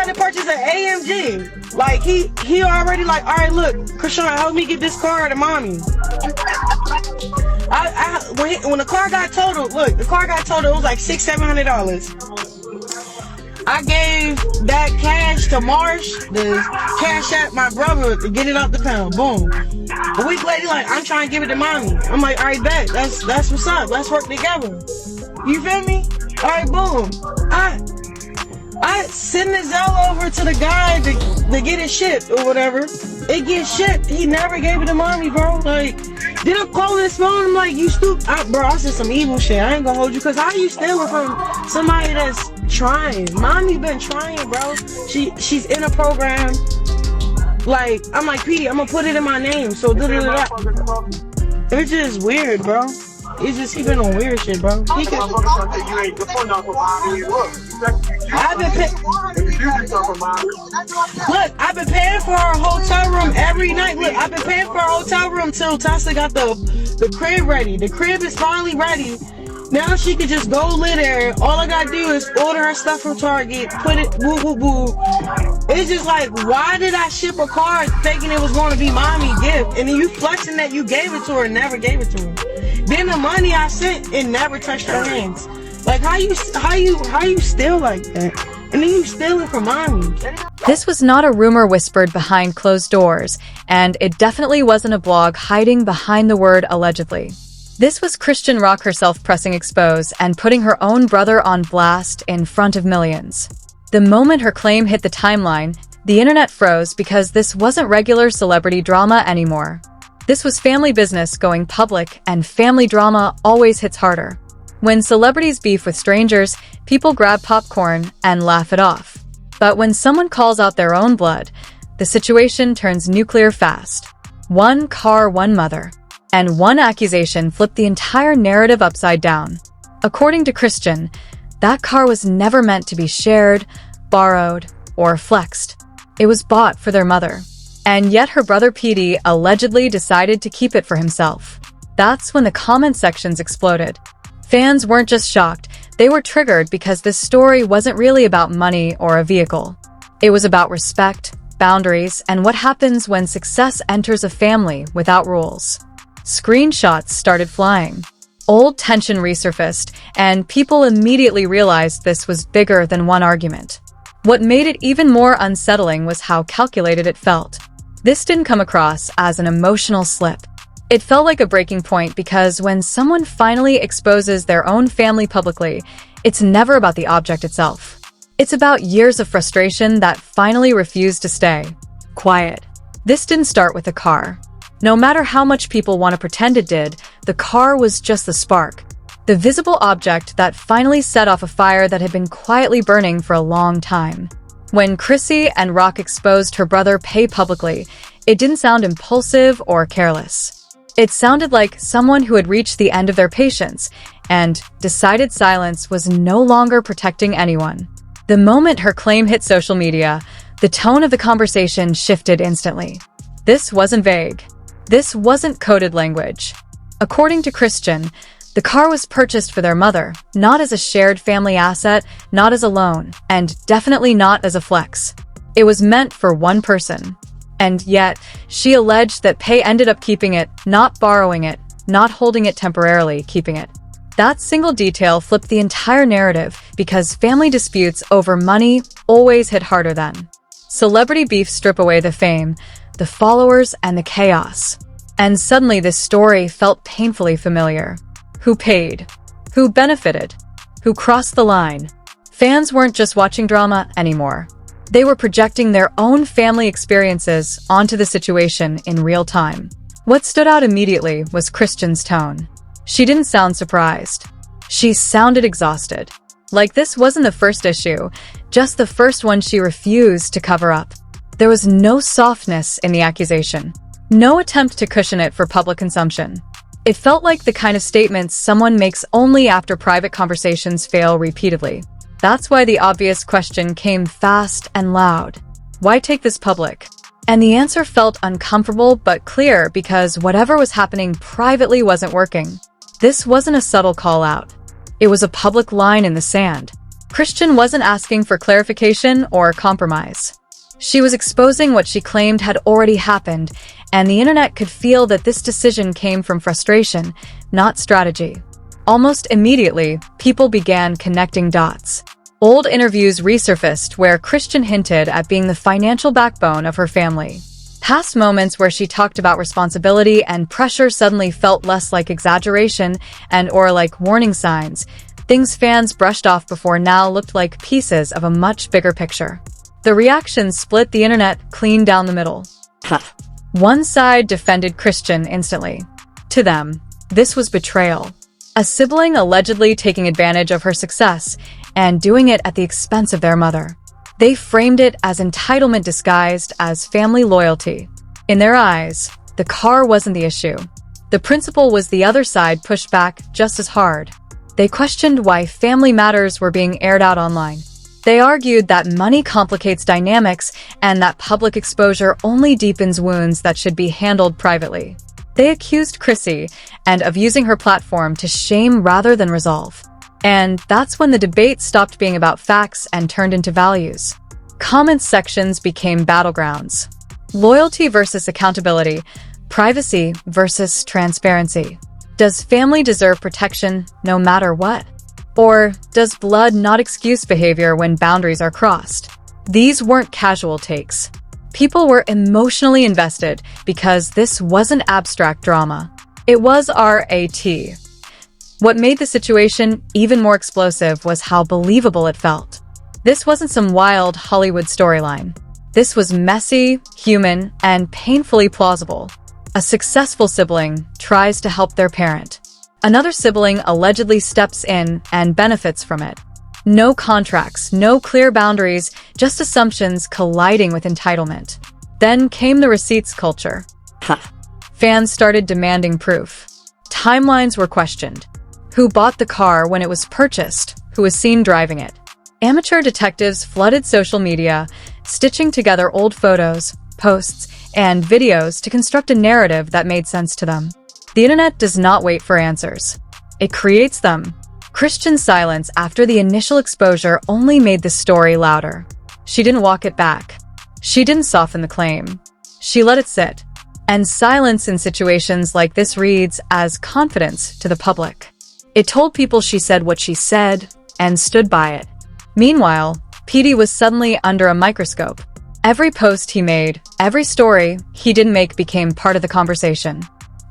to purchase an AMG. Like, he already like, all right, look, Chrisean, help me get this car to mommy. When the car got totaled, look, the car got totaled, it was like $600-700. I gave that cash to Marsh, the cash at my brother to get it up the pound. Boom. A week later, like, I'm trying to give it to mommy. I'm like, all right, bet. That's what's up. Let's work together. You feel me? All right, boom. I send the Zelle over to the guy to get it shipped or whatever. It gets shipped. He never gave it to mommy, bro. Like, then I'm calling his phone. I'm like, you stupid. Bro, I said some evil shit. I ain't gonna hold you. Because how you stealing from somebody that's trying? Mommy been trying, bro. She's in a program. Like, I'm like, P, I'm gonna put it in my name. So, it's just weird, bro. It's just, he been on weird shit, bro. I've been paying for our hotel room every night. Look, I've been paying for our hotel room till Tessa got the crib ready. The crib is finally ready. Now she could just go live there. All I gotta do is order her stuff from Target, put it, woo, woo, woo. It's just like, why did I ship a car thinking it was going to be mommy gift? And then you flexing that you gave it to her and never gave it to her. Then the money I sent, it never touched her hands. Like, how you steal like that? And then you steal it from mommy. This was not a rumor whispered behind closed doors, and it definitely wasn't a blog hiding behind the word allegedly. This was Chrisean Rock herself pressing expose and putting her own brother on blast in front of millions. The moment her claim hit the timeline, the internet froze because this wasn't regular celebrity drama anymore. This was family business going public, and family drama always hits harder. When celebrities beef with strangers, people grab popcorn and laugh it off. But when someone calls out their own blood, the situation turns nuclear fast. One car, one mother. And one accusation flipped the entire narrative upside down. According to Chrisean, that car was never meant to be shared, borrowed, or flexed. It was bought for their mother. And yet her brother PD allegedly decided to keep it for himself. That's when the comment sections exploded. Fans weren't just shocked, they were triggered because this story wasn't really about money or a vehicle. It was about respect, boundaries, and what happens when success enters a family without rules. Screenshots started flying. Old tension resurfaced, and people immediately realized this was bigger than one argument. What made it even more unsettling was how calculated it felt. This didn't come across as an emotional slip. It felt like a breaking point because when someone finally exposes their own family publicly, it's never about the object itself. It's about years of frustration that finally refused to stay quiet. This didn't start with the car. No matter how much people want to pretend it did, the car was just the spark. The visible object that finally set off a fire that had been quietly burning for a long time. When Chrissy and Rock exposed her brother Pay publicly, it didn't sound impulsive or careless. It sounded like someone who had reached the end of their patience and decided silence was no longer protecting anyone. The moment her claim hit social media, the tone of the conversation shifted instantly. This wasn't vague. This wasn't coded language. According to Chrisean, the car was purchased for their mother, not as a shared family asset, not as a loan, and definitely not as a flex. It was meant for one person. And yet, she alleged that Pay ended up keeping it, not borrowing it, not holding it temporarily, keeping it. That single detail flipped the entire narrative because family disputes over money always hit harder then. Celebrity beef strip away the fame, the followers, and the chaos. And suddenly this story felt painfully familiar. Who paid? Who benefited? Who crossed the line? Fans weren't just watching drama anymore. They were projecting their own family experiences onto the situation in real time. What stood out immediately was Chrisean's tone. She didn't sound surprised. She sounded exhausted. Like this wasn't the first issue, just the first one she refused to cover up. There was no softness in the accusation. No attempt to cushion it for public consumption. It felt like the kind of statements someone makes only after private conversations fail repeatedly. That's why the obvious question came fast and loud. Why take this public? And the answer felt uncomfortable but clear because whatever was happening privately wasn't working. This wasn't a subtle call out. It was a public line in the sand. Chrisean wasn't asking for clarification or compromise. She was exposing what she claimed had already happened, and the internet could feel that this decision came from frustration, not strategy. Almost immediately, people began connecting dots. Old interviews resurfaced where Chrisean hinted at being the financial backbone of her family. Past moments where she talked about responsibility and pressure suddenly felt less like exaggeration and or like warning signs. Things fans brushed off before now looked like pieces of a much bigger picture. The reactions split the internet clean down the middle. One side defended Chrisean instantly. To them, this was betrayal. A sibling allegedly taking advantage of her success and doing it at the expense of their mother. They framed it as entitlement disguised as family loyalty. In their eyes, the car wasn't the issue. The principle was the other side pushed back just as hard. They questioned why family matters were being aired out online. They argued that money complicates dynamics and that public exposure only deepens wounds that should be handled privately. They accused Chrissy and of using her platform to shame rather than resolve. And that's when the debate stopped being about facts and turned into values. Comment sections became battlegrounds. Loyalty versus accountability, privacy versus transparency. Does family deserve protection no matter what? Or does blood not excuse behavior when boundaries are crossed? These weren't casual takes. People were emotionally invested because this wasn't abstract drama. It was RAT. What made the situation even more explosive was how believable it felt. This wasn't some wild Hollywood storyline. This was messy, human, and painfully plausible. A successful sibling tries to help their parent. Another sibling allegedly steps in and benefits from it. No contracts, no clear boundaries, just assumptions colliding with entitlement. Then came the receipts culture. Fans started demanding proof. Timelines were questioned. Who bought the car when it was purchased? Who was seen driving it? Amateur detectives flooded social media, stitching together old photos, posts, and videos to construct a narrative that made sense to them. The internet does not wait for answers. It creates them. Chrisean's silence after the initial exposure only made the story louder. She didn't walk it back. She didn't soften the claim. She let it sit. And silence in situations like this reads as confidence to the public. It told people she said what she said and stood by it. Meanwhile, Petey was suddenly under a microscope. Every post he made, every story he didn't make became part of the conversation.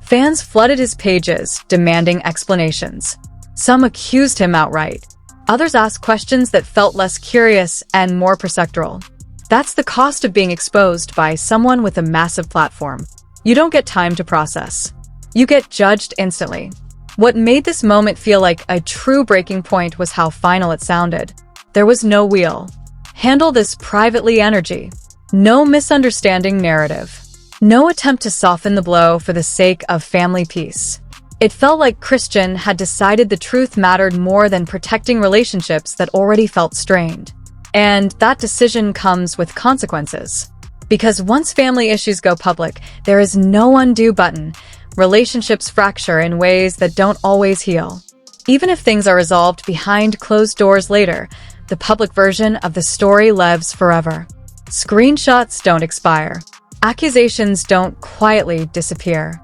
Fans flooded his pages, demanding explanations. Some accused him outright. Others asked questions that felt less curious and more procedural. That's the cost of being exposed by someone with a massive platform. You don't get time to process. You get judged instantly. What made this moment feel like a true breaking point was how final it sounded. There was no wheel. Handle this privately energy. No misunderstanding narrative. No attempt to soften the blow for the sake of family peace. It felt like Chrisean had decided the truth mattered more than protecting relationships that already felt strained. And that decision comes with consequences. Because once family issues go public, there is no undo button. Relationships fracture in ways that don't always heal. Even if things are resolved behind closed doors later, the public version of the story lives forever. Screenshots don't expire. Accusations don't quietly disappear.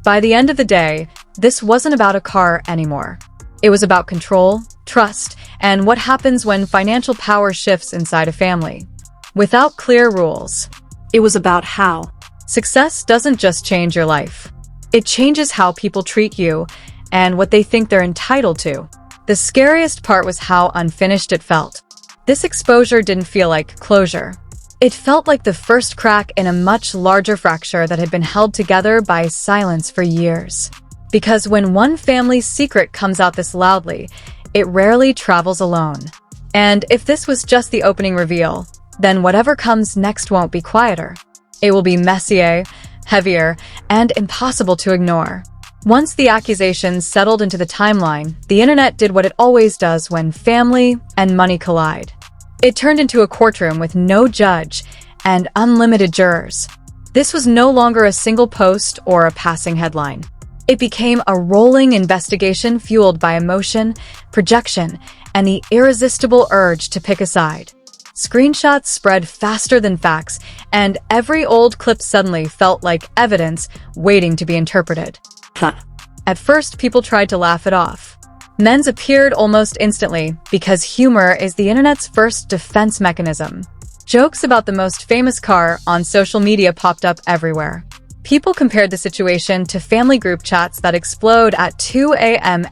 By the end of the day, this wasn't about a car anymore. It was about control, trust, and what happens when financial power shifts inside a family. Without clear rules, it was about how. Success doesn't just change your life. It changes how people treat you and what they think they're entitled to. The scariest part was how unfinished it felt. This exposure didn't feel like closure. It felt like the first crack in a much larger fracture that had been held together by silence for years. Because when one family's secret comes out this loudly, it rarely travels alone. And if this was just the opening reveal, then whatever comes next won't be quieter. It will be messier, heavier, and impossible to ignore. Once the accusations settled into the timeline, the internet did what it always does when family and money collide. It turned into a courtroom with no judge and unlimited jurors. This was no longer a single post or a passing headline. It became a rolling investigation fueled by emotion, projection, and the irresistible urge to pick a side. Screenshots spread faster than facts, and every old clip suddenly felt like evidence waiting to be interpreted. At first, people tried to laugh it off. Memes appeared almost instantly because humor is the internet's first defense mechanism. Jokes about the most famous car on social media popped up everywhere. People compared the situation to family group chats that explode at 2 a.m.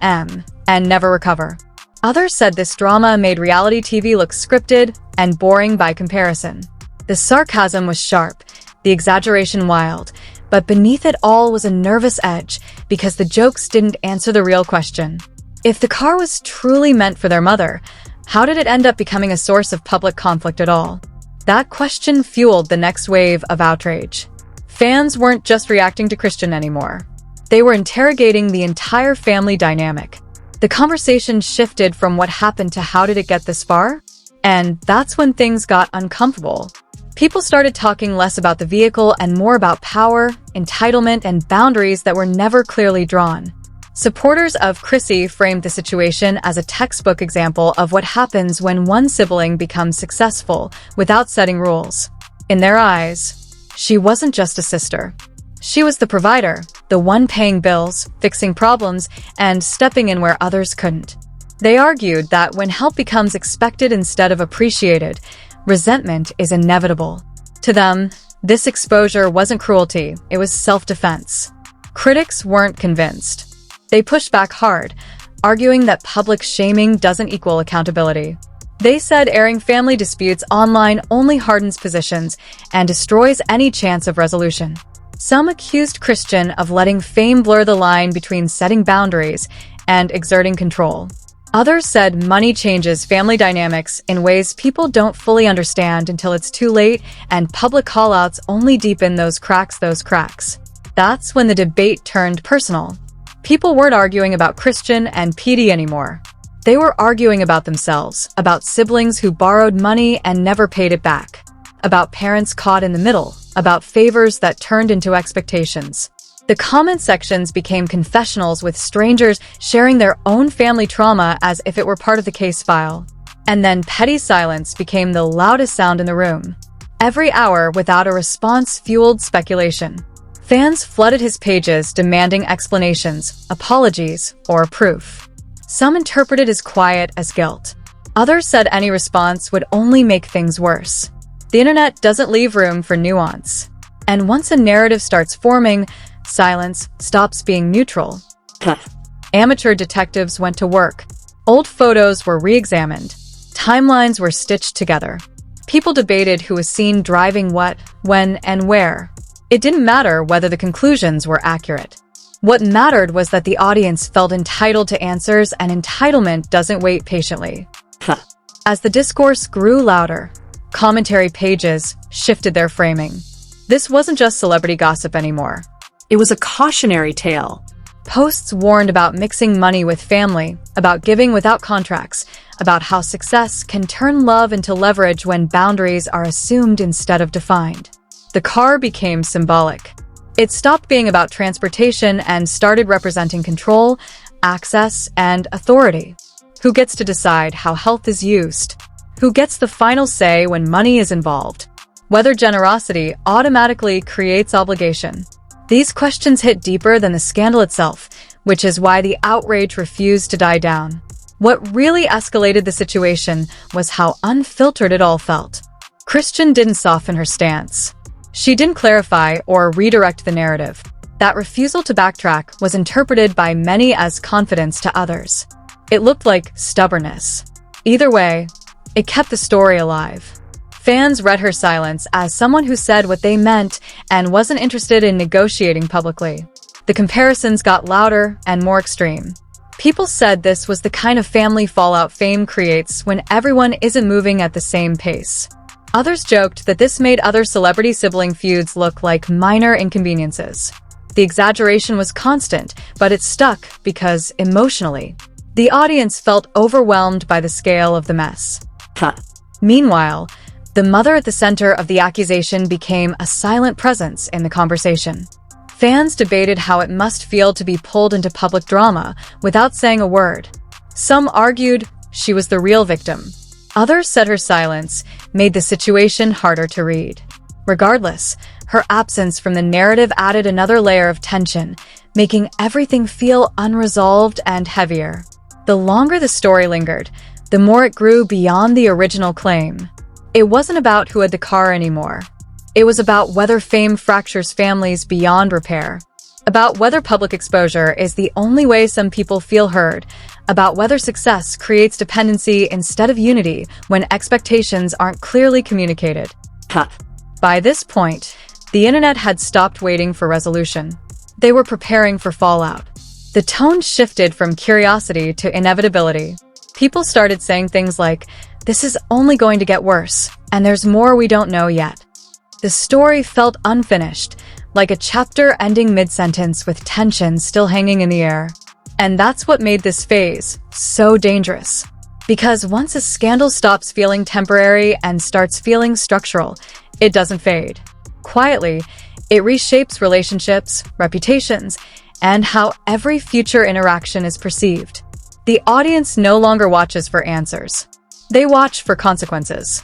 and never recover. Others said this drama made reality TV look scripted and boring by comparison. The sarcasm was sharp, the exaggeration wild, but beneath it all was a nervous edge because the jokes didn't answer the real question. If the car was truly meant for their mother, how did it end up becoming a source of public conflict at all? That question fueled the next wave of outrage. Fans weren't just reacting to Chrisean anymore. They were interrogating the entire family dynamic. The conversation shifted from what happened to how did it get this far? And that's when things got uncomfortable. People started talking less about the vehicle and more about power, entitlement, and boundaries that were never clearly drawn. Supporters of Chrissy framed the situation as a textbook example of what happens when one sibling becomes successful without setting rules. In their eyes, she wasn't just a sister. She was the provider, the one paying bills, fixing problems, and stepping in where others couldn't. They argued that when help becomes expected instead of appreciated, resentment is inevitable. To them, this exposure wasn't cruelty, it was self-defense. Critics weren't convinced. They pushed back hard, arguing that public shaming doesn't equal accountability. They said airing family disputes online only hardens positions and destroys any chance of resolution. Some accused Chrisean of letting fame blur the line between setting boundaries and exerting control. Others said money changes family dynamics in ways people don't fully understand until it's too late, and public callouts only deepen those cracks. That's when the debate turned personal. People weren't arguing about Chrisean and PD anymore. They were arguing about themselves, about siblings who borrowed money and never paid it back, about parents caught in the middle, about favors that turned into expectations. The comment sections became confessionals with strangers sharing their own family trauma as if it were part of the case file. And then petty silence became the loudest sound in the room. Every hour without a response fueled speculation. Fans flooded his pages demanding explanations, apologies, or proof. Some interpreted his quiet as guilt. Others said any response would only make things worse. The internet doesn't leave room for nuance. And once a narrative starts forming, silence stops being neutral. Amateur detectives went to work. Old photos were re-examined. Timelines were stitched together. People debated who was seen driving what, when, and where. It didn't matter whether the conclusions were accurate. What mattered was that the audience felt entitled to answers, and entitlement doesn't wait patiently. As the discourse grew louder, commentary pages shifted their framing. This wasn't just celebrity gossip anymore. It was a cautionary tale. Posts warned about mixing money with family, about giving without contracts, about how success can turn love into leverage when boundaries are assumed instead of defined. The car became symbolic. It stopped being about transportation and started representing control, access, and authority. Who gets to decide how health is used? Who gets the final say when money is involved? Whether generosity automatically creates obligation? These questions hit deeper than the scandal itself, which is why the outrage refused to die down. What really escalated the situation was how unfiltered it all felt. Chrisean didn't soften her stance. She didn't clarify or redirect the narrative. That refusal to backtrack was interpreted by many as confidence to others. It looked like stubbornness. Either way, it kept the story alive. Fans read her silence as someone who said what they meant and wasn't interested in negotiating publicly. The comparisons got louder and more extreme. People said this was the kind of family fallout fame creates when everyone isn't moving at the same pace. Others joked that this made other celebrity sibling feuds look like minor inconveniences. The exaggeration was constant, but it stuck because, emotionally, the audience felt overwhelmed by the scale of the mess. Meanwhile, the mother at the center of the accusation became a silent presence in the conversation. Fans debated how it must feel to be pulled into public drama without saying a word. Some argued she was the real victim. Others said her silence made the situation harder to read. Regardless, her absence from the narrative added another layer of tension, making everything feel unresolved and heavier. The longer the story lingered, the more it grew beyond the original claim. It wasn't about who had the car anymore. It was about whether fame fractures families beyond repair. About whether public exposure is the only way some people feel heard. About whether success creates dependency instead of unity when expectations aren't clearly communicated. By this point, the internet had stopped waiting for resolution. They were preparing for fallout. The tone shifted from curiosity to inevitability. People started saying things like, "This is only going to get worse, and there's more we don't know yet." The story felt unfinished, like a chapter ending mid-sentence with tension still hanging in the air. And that's what made this phase so dangerous. Because once a scandal stops feeling temporary and starts feeling structural, it doesn't fade. Quietly, it reshapes relationships, reputations, and how every future interaction is perceived. The audience no longer watches for answers. They watch for consequences.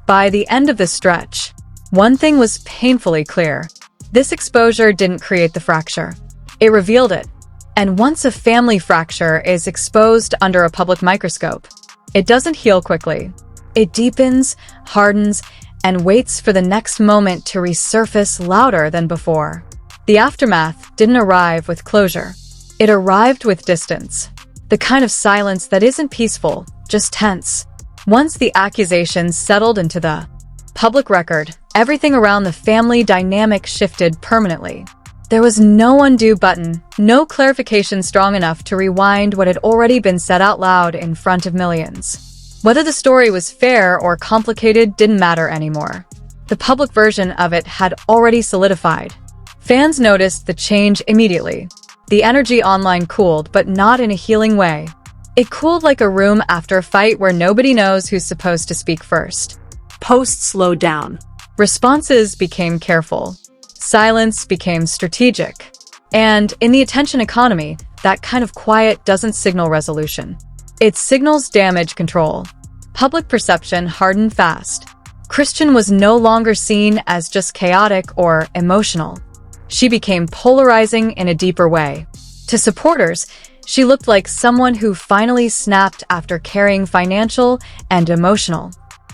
By the end of the stretch, one thing was painfully clear. This exposure didn't create the fracture. It revealed it. And once a family fracture is exposed under a public microscope, it doesn't heal quickly. It deepens, hardens, and waits for the next moment to resurface louder than before. The aftermath didn't arrive with closure. It arrived with distance. The kind of silence that isn't peaceful, just tense. Once the accusations settled into the public record, everything around the family dynamic shifted permanently. There was no undo button, no clarification strong enough to rewind what had already been said out loud in front of millions. Whether the story was fair or complicated didn't matter anymore. The public version of it had already solidified. Fans noticed the change immediately. The energy online cooled, but not in a healing way. It cooled like a room after a fight where nobody knows who's supposed to speak first. Posts slowed down. Responses became careful. Silence became strategic. And in the attention economy, that kind of quiet doesn't signal resolution. It signals damage control. Public perception hardened fast. Chrisean was no longer seen as just chaotic or emotional. She became polarizing in a deeper way. To supporters, she looked like someone who finally snapped after carrying financial and emotional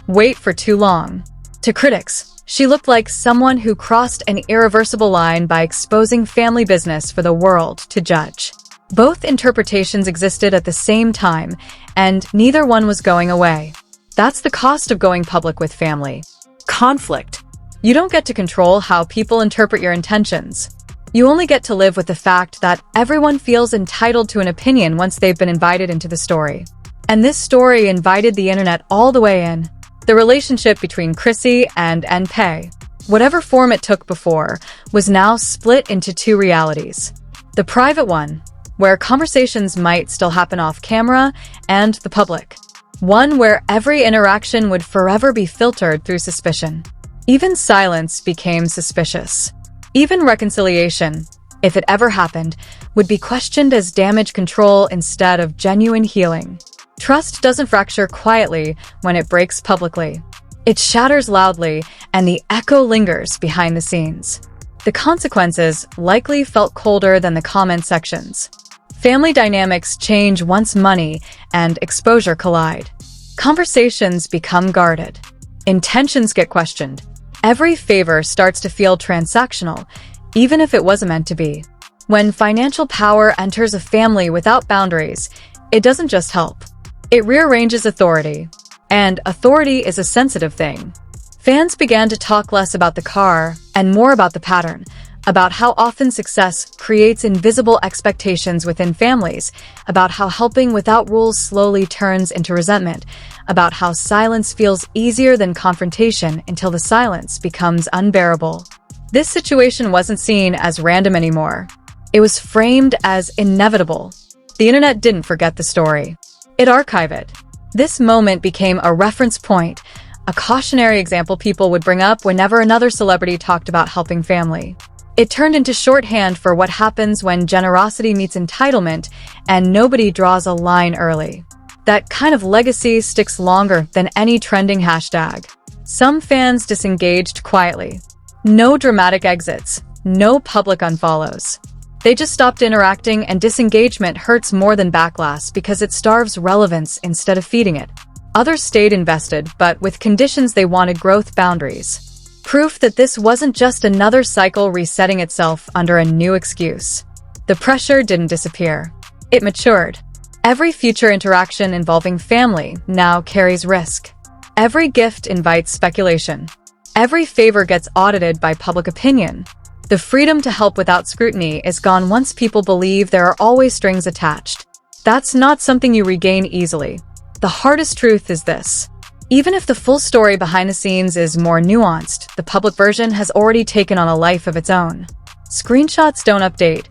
weight for too long. To critics, she looked like someone who crossed an irreversible line by exposing family business for the world to judge. Both interpretations existed at the same time, and neither one was going away. That's the cost of going public with family. Conflict. You don't get to control how people interpret your intentions. You only get to live with the fact that everyone feels entitled to an opinion once they've been invited into the story. And this story invited the internet all the way in. The relationship between Chrissy and NPay, whatever form it took before, was now split into two realities. The private one, where conversations might still happen off camera, and the public. One where every interaction would forever be filtered through suspicion. Even silence became suspicious. Even reconciliation, if it ever happened, would be questioned as damage control instead of genuine healing. Trust doesn't fracture quietly when it breaks publicly. It shatters loudly, and the echo lingers behind the scenes. The consequences likely felt colder than the comment sections. Family dynamics change once money and exposure collide. Conversations become guarded. Intentions get questioned. Every favor starts to feel transactional, even if it wasn't meant to be. When financial power enters a family without boundaries, it doesn't just help. It rearranges authority. And authority is a sensitive thing. Fans began to talk less about the car and more about the pattern, about how often success creates invisible expectations within families, about how helping without rules slowly turns into resentment, about how silence feels easier than confrontation until the silence becomes unbearable. This situation wasn't seen as random anymore. It was framed as inevitable. The internet didn't forget the story. It archived it. This moment became a reference point, a cautionary example people would bring up whenever another celebrity talked about helping family. It turned into shorthand for what happens when generosity meets entitlement and nobody draws a line early. That kind of legacy sticks longer than any trending hashtag. Some fans disengaged quietly. No dramatic exits, no public unfollows. They just stopped interacting, and disengagement hurts more than backlash because it starves relevance instead of feeding it. Others stayed invested, but with conditions: they wanted growth boundaries. Proof that this wasn't just another cycle resetting itself under a new excuse. The pressure didn't disappear. It matured. Every future interaction involving family now carries risk. Every gift invites speculation. Every favor gets audited by public opinion. The freedom to help without scrutiny is gone once people believe there are always strings attached. That's not something you regain easily. The hardest truth is this: even if the full story behind the scenes is more nuanced, the public version has already taken on a life of its own. Screenshots don't update,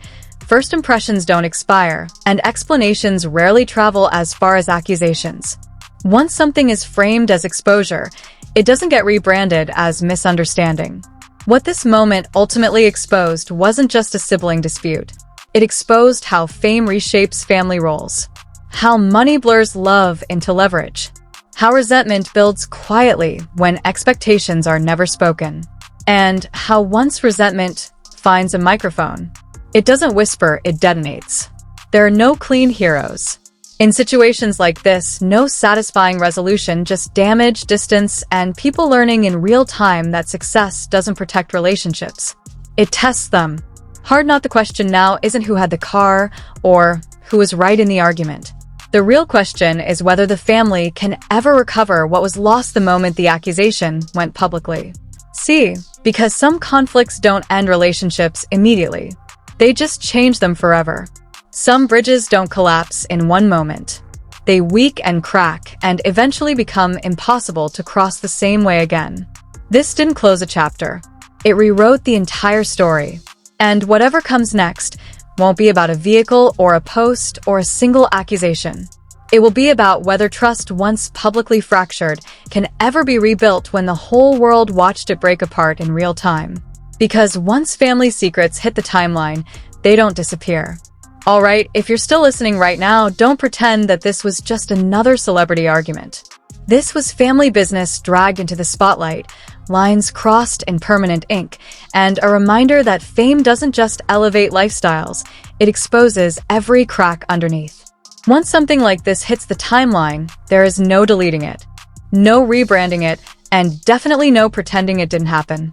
first impressions don't expire, and explanations rarely travel as far as accusations. Once something is framed as exposure, it doesn't get rebranded as misunderstanding. What this moment ultimately exposed wasn't just a sibling dispute. It exposed how fame reshapes family roles, how money blurs love into leverage, how resentment builds quietly when expectations are never spoken, and how once resentment finds a microphone, it doesn't whisper, it detonates. There are no clean heroes. In situations like this, no satisfying resolution, just damage, distance, and people learning in real time that success doesn't protect relationships. It tests them. Hard not. The question now isn't who had the car or who was right in the argument. The real question is whether the family can ever recover what was lost the moment the accusation went publicly. See, because some conflicts don't end relationships immediately. They just change them forever. Some bridges don't collapse in one moment. They weak and crack and eventually become impossible to cross the same way again. This didn't close a chapter. It rewrote the entire story. And whatever comes next won't be about a vehicle or a post or a single accusation. It will be about whether trust, once publicly fractured, can ever be rebuilt when the whole world watched it break apart in real time. Because once family secrets hit the timeline, they don't disappear. Alright, if you're still listening right now, don't pretend that this was just another celebrity argument. This was family business dragged into the spotlight, lines crossed in permanent ink, and a reminder that fame doesn't just elevate lifestyles, it exposes every crack underneath. Once something like this hits the timeline, there is no deleting it, no rebranding it, and definitely no pretending it didn't happen.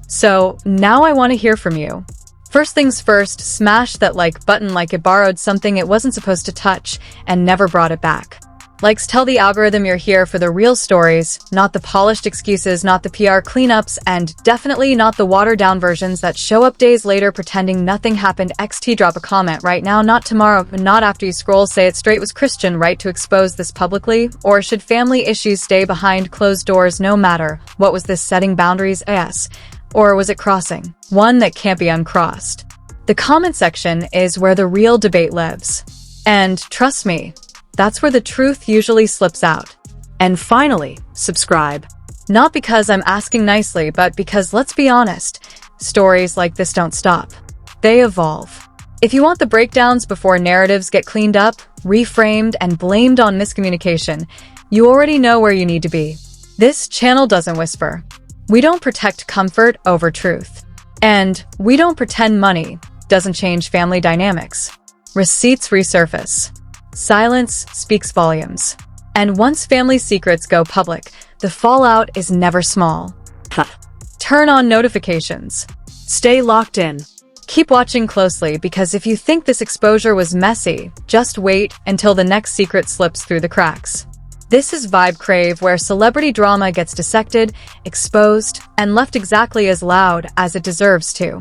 So, now I want to hear from you. First things first, smash that like button like it borrowed something it wasn't supposed to touch and never brought it back. Likes tell the algorithm you're here for the real stories, not the polished excuses, not the PR cleanups, and definitely not the watered-down versions that show up days later pretending nothing happened. XT, drop a comment right now, not tomorrow, but not after you scroll. Say it straight. Was Chrisean right to expose this publicly? Or should family issues stay behind closed doors no matter what? Was this setting boundaries? Yes. Or was it crossing one that can't be uncrossed? The comment section is where the real debate lives. And trust me, that's where the truth usually slips out. And finally, subscribe. Not because I'm asking nicely, but because, let's be honest, stories like this don't stop. They evolve. If you want the breakdowns before narratives get cleaned up, reframed, and blamed on miscommunication, you already know where you need to be. This channel doesn't whisper. We don't protect comfort over truth. And we don't pretend money doesn't change family dynamics. Receipts resurface. Silence speaks volumes. And once family secrets go public, the fallout is never small. Turn on notifications. Stay locked in. Keep watching closely, because if you think this exposure was messy, just wait until the next secret slips through the cracks. This is Vibe Crave, where celebrity drama gets dissected, exposed, and left exactly as loud as it deserves to.